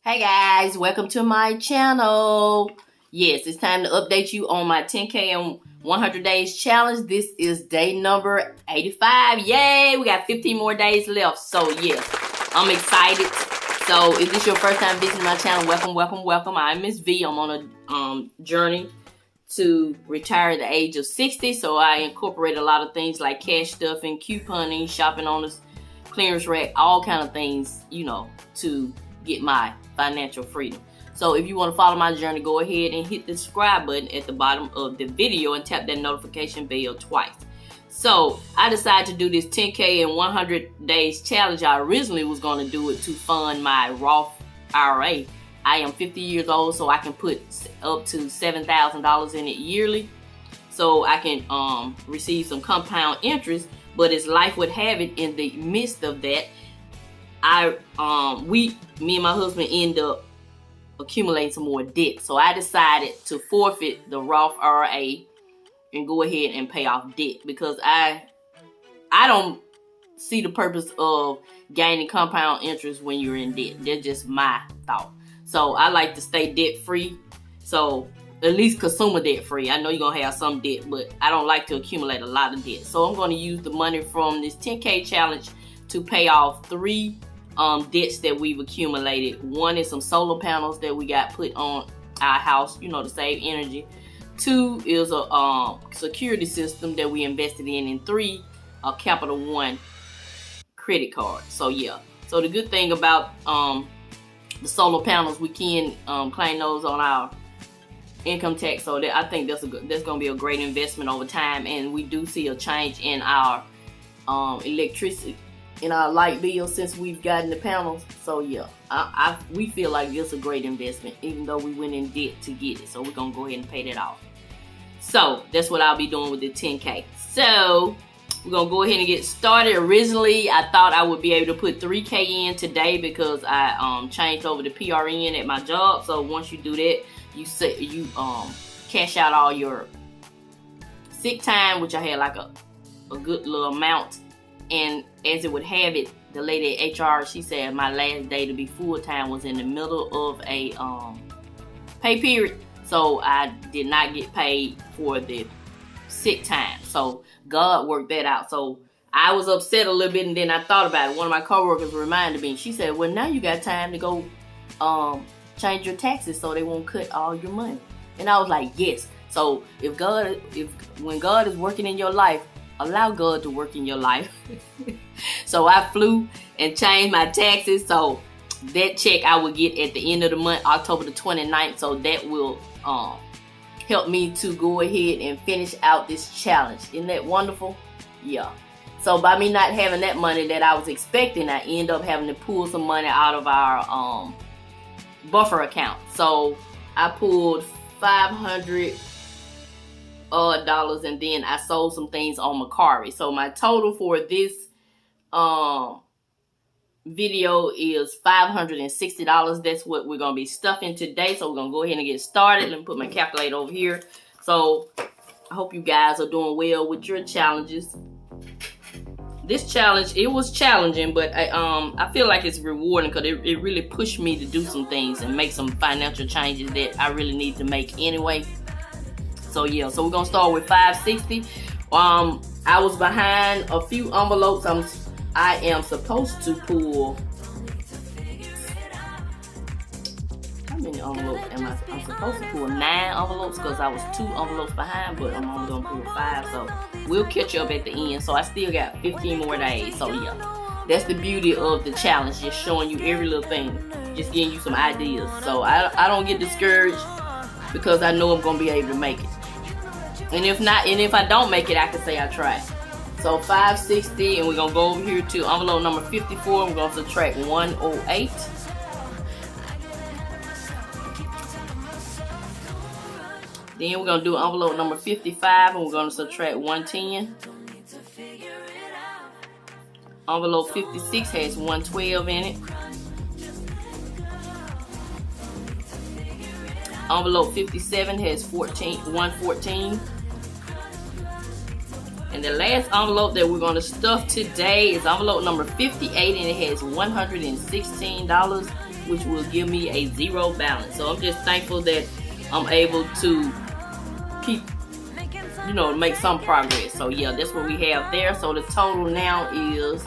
Hey guys, welcome to my channel. Yes, it's time to update you on my 10K in 100 days challenge. This is day number 85. Yay, we got 15 more days left. So yes, I'm excited. So if this is your first time visiting my channel, welcome. I'm Mrs Vee. I'm on a journey to retire at the age of 60. So I incorporate a lot of things like cash stuffing, couponing, shopping on the clearance rack, all kind of things, you know, to get my financial freedom. So if you want to follow my journey, go ahead and hit the subscribe button at the bottom of the video and tap that notification bell twice. So I decided to do this 10K in 100 days challenge. I originally was going to do it to fund my Roth IRA. I am 50 years old, so I can put up to $7,000 in it yearly, so I can receive some compound interest. But as life would have it, in the midst of that, me and my husband end up accumulating some more debt. So I decided to forfeit the Roth IRA and go ahead and pay off debt, because I don't see the purpose of gaining compound interest when you're in debt. That's just my thought. So I like to stay debt free. So at least consumer debt free. I know you're gonna have some debt, but I don't like to accumulate a lot of debt. So I'm gonna use the money from this 10K challenge to pay off 3 debts that we've accumulated. One is some solar panels that we got put on our house, you know, to save energy. 2 is a security system that we invested in, and 3, a Capital One credit card. So yeah. So the good thing about the solar panels, we can claim those on our income tax. So that, I think that's gonna be a great investment over time, and we do see a change in our electricity, in our light bill, since we've gotten the panels. So yeah, we feel like it's a great investment, even though we went in debt to get it. So we're gonna go ahead and pay that off. So that's what I'll be doing with the 10K. So we're gonna go ahead and get started. Originally, I thought I would be able to put 3K in today, because I changed over to PRN at my job. So once you do that, you cash out all your sick time, which I had like a good little amount. And as it would have it, the lady at HR, she said my last day to be full-time was in the middle of a pay period. So I did not get paid for the sick time. So God worked that out. So I was upset a little bit, and then I thought about it. One of my coworkers reminded me. She said, well, now you got time to go change your taxes so they won't cut all your money. And I was like, yes. So when God is working in your life, allow God to work in your life. So I flew and changed my taxes. So that check I will get at the end of the month, October the 29th. So that will help me to go ahead and finish out this challenge. Isn't that wonderful? Yeah. So by me not having that money that I was expecting, I end up having to pull some money out of our buffer account. So I pulled $500 and then I sold some things on Macari. So my total for this video is $560. That's what we're gonna be stuffing today. So we're gonna go ahead and get started. Let me put my calculator over here. So I hope you guys are doing well with your challenges. This challenge, it was challenging, but I feel like it's rewarding, because it really pushed me to do some things and make some financial changes that I really need to make anyway. So yeah, so we're gonna start with 560. I was behind a few envelopes. I am supposed to pull. How many envelopes am I? I'm supposed to pull 9 envelopes, because I was 2 envelopes behind, but I'm only gonna pull 5. So we'll catch up at the end. So I still got 15 more days. So yeah, that's the beauty of the challenge, just showing you every little thing, just giving you some ideas. So I don't get discouraged, because I know I'm gonna be able to make it. And if not, and if I don't make it, I can say I tried. So 560, and we're gonna go over here to envelope number 54. We're gonna subtract 108. Then we're gonna do envelope number 55, and we're gonna subtract 110. Envelope 56 has 112 in it. Envelope 57 has 114. And the last envelope that we're going to stuff today is envelope number 58, and it has $116. which will give me a 0 balance. So I'm just thankful that I'm able to keep, you know, make some progress. So yeah, that's what we have there. So the total now is,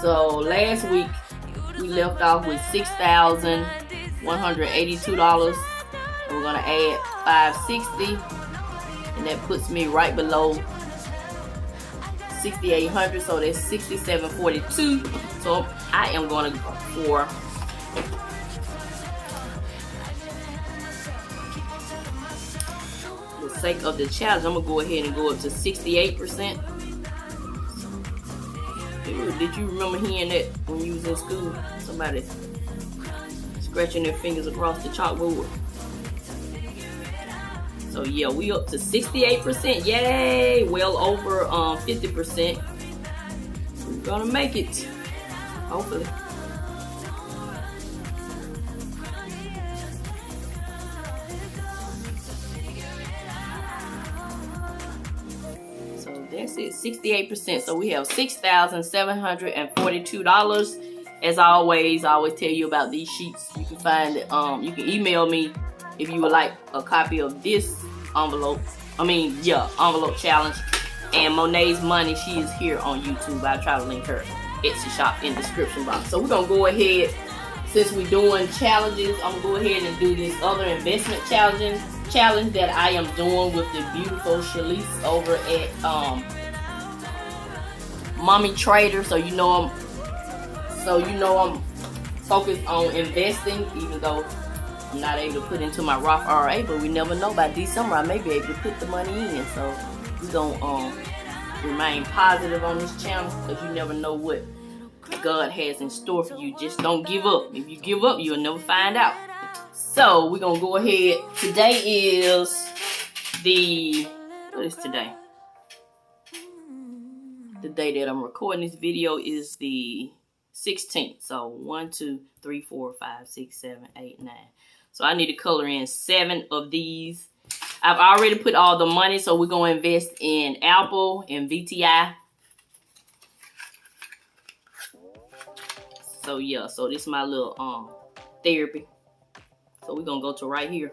so last week we left off with $6,182. We're gonna add $560, and that puts me right below $6,800. So that's $6,742. So I am gonna go for the sake of the challenge, I'm gonna go ahead and go up to 68%. Did you remember hearing that when you was in school? Somebody scratching their fingers across the chalkboard. So yeah, we up to 68%. Yay! Well over 50%. We're gonna make it. Hopefully. That's it, 68%. So we have $6,742. As always, I always tell you about these sheets. You can find it. You can email me if you would like a copy of this envelope. Envelope challenge. And Monet's Money, she is here on YouTube. I'll try to link her Etsy shop in the description box. So we're gonna go ahead, since we're doing challenges, I'm gonna go ahead and do this other investment challenge that I am doing with the beautiful Shalise over at Mommy Trader. So you know I'm focused on investing, even though I'm not able to put into my Roth IRA, but we never know. By December I may be able to put the money in. So we're gonna remain positive on this channel, because you never know what God has in store for you. Just don't give up. If you give up, you'll never find out. So we're gonna go ahead. Today is what is today? The day that I'm recording this video is the 16th. So 1, 2, 3, 4, 5, 6, 7, 8, 9. So I need to color in 7 of these. I've already put all the money, so we're gonna invest in Apple and VTI. So yeah, so this is my little therapy. So we're gonna go to right here,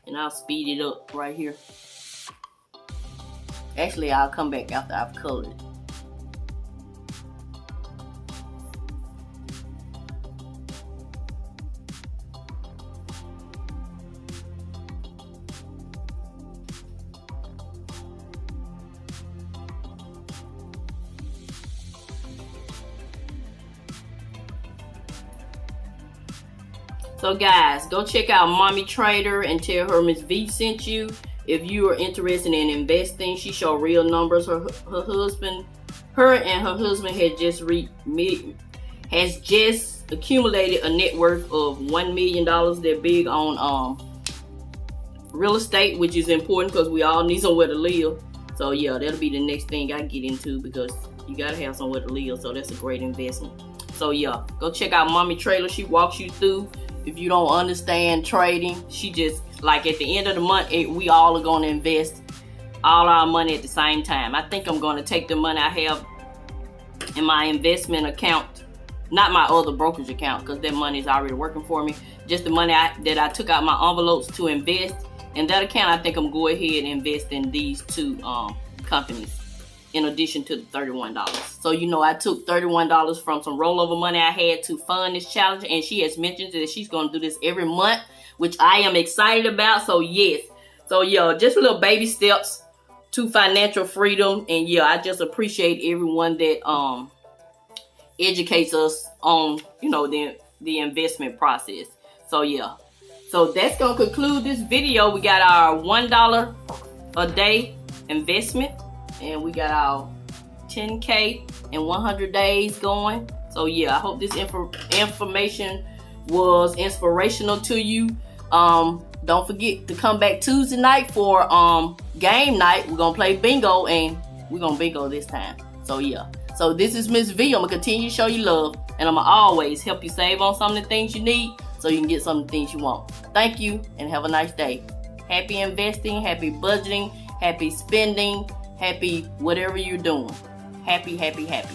and I'll speed it up right here. Actually, I'll come back after I've colored it. So guys, go check out Mommy Trader and tell her Mrs Vee sent you. If you are interested in investing, she showed real numbers. Her and her husband has just accumulated a net worth of $1 million. They're big on real estate, which is important because we all need somewhere to live. So yeah, that'll be the next thing I get into, because you gotta have somewhere to live. So that's a great investment. So yeah, go check out Mommy Trader. She walks you through. If you don't understand trading, she just, like, at the end of the month, we all are going to invest all our money at the same time. I think I'm going to take the money I have in my investment account, not my other brokerage account, because that money is already working for me. Just the money that I took out my envelopes to invest in that account, I think I'm going to go ahead and invest in these 2 companies, in addition to the $31. So you know, I took $31 from some rollover money I had to fund this challenge, and she has mentioned that she's going to do this every month, which I am excited about. So yes, so yeah, just little baby steps to financial freedom. And yeah, I just appreciate everyone that educates us on, you know, the investment process. So yeah, so that's gonna conclude this video. We got our $1 a day investment, and we got our 10K in 100 days going. So yeah, I hope this information was inspirational to you. Don't forget to come back Tuesday night for game night. We're gonna play bingo, and we're gonna bingo this time. So yeah, so this is Mrs Vee. I'm gonna continue to show you love, and I'm gonna always help you save on some of the things you need so you can get some of the things you want. Thank you, and have a nice day. Happy investing, happy budgeting, happy spending, happy whatever you're doing. Happy, happy, happy.